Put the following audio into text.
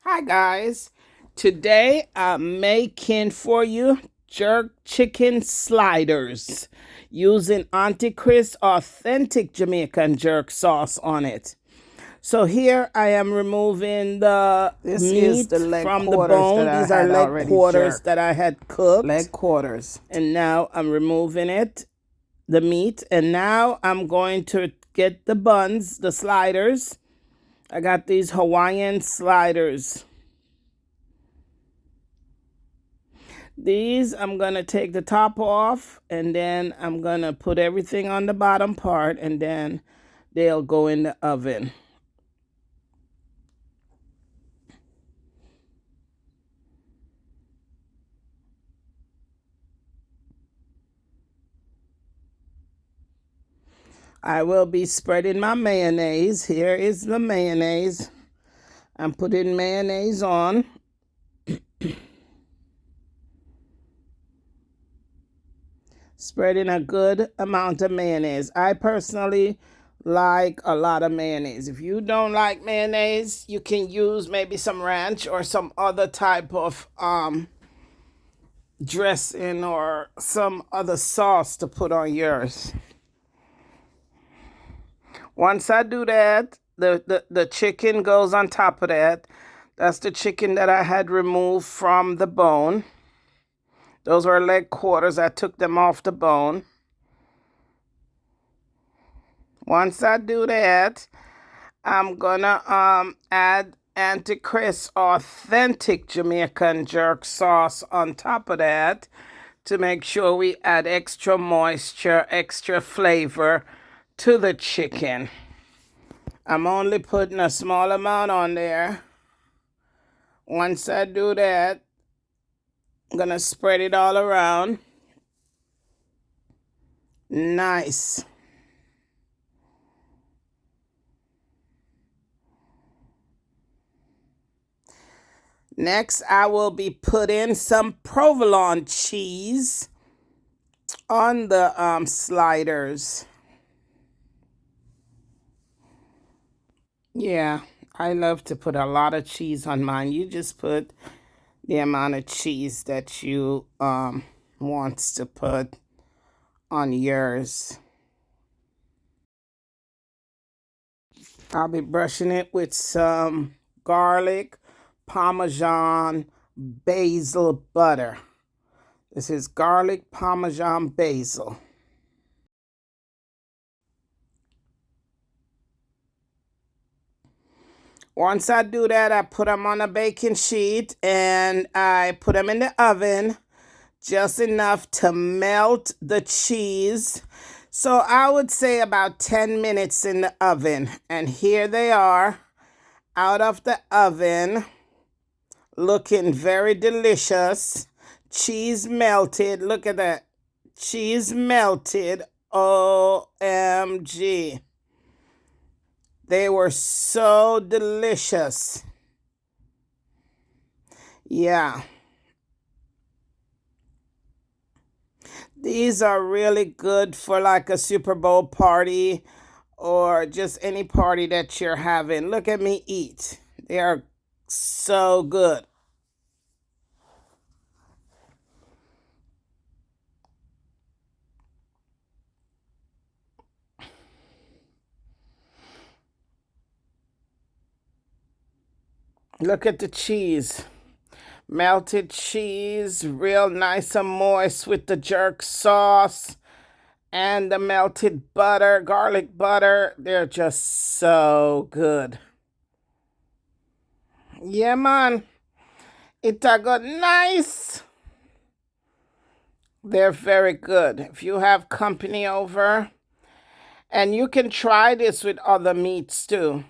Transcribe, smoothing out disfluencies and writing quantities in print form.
Hi guys, today I'm making for you jerk chicken sliders using Auntie Chris authentic Jamaican jerk sauce on it. So here I am removing the meat from the bone. These are leg quarters that I had cooked. Leg quarters. And now I'm removing the meat. And now I'm going to get the buns, the sliders. I got these Hawaiian sliders. These, I'm going to take the top off, and then I'm going to put everything on the bottom part, and then they'll go in the oven. I will be spreading my mayonnaise. Here is the mayonnaise. I'm putting mayonnaise on. Spreading a good amount of mayonnaise. I personally like a lot of mayonnaise. If you don't like mayonnaise, you can use maybe some ranch or some other type of dressing or some other sauce to put on yours. Once I do that, the chicken goes on top of that. That's the chicken that I had removed from the bone. Those were leg quarters. I took them off the bone. Once I do that, I'm gonna add Auntie Chris authentic Jamaican jerk sauce on top of that to make sure we add extra moisture, extra flavor to the chicken. I'm only putting a small amount on there. Once I do that, I'm gonna spread it all around. Nice. Next, I will be putting some provolone cheese on the sliders. Yeah, I love to put a lot of cheese on mine. You just put the amount of cheese that you want to put on yours. I'll be brushing it with some garlic, Parmesan, basil butter. This is garlic, Parmesan, basil. Once I do that, I put them on a baking sheet and I put them in the oven just enough to melt the cheese. So I would say about 10 minutes in the oven. And here they are out of the oven, looking very delicious. Cheese melted. Look at that. Cheese melted. OMG. They were so delicious. Yeah. These are really good for like a Super Bowl party or just any party that you're having. Look at me eat. They are so good. Look at the cheese. Melted cheese, real nice and moist with the jerk sauce and the melted butter, garlic butter. They're just so good. Yeah, man. It a good nice. They're very good. If you have company over, and you can try this with other meats too.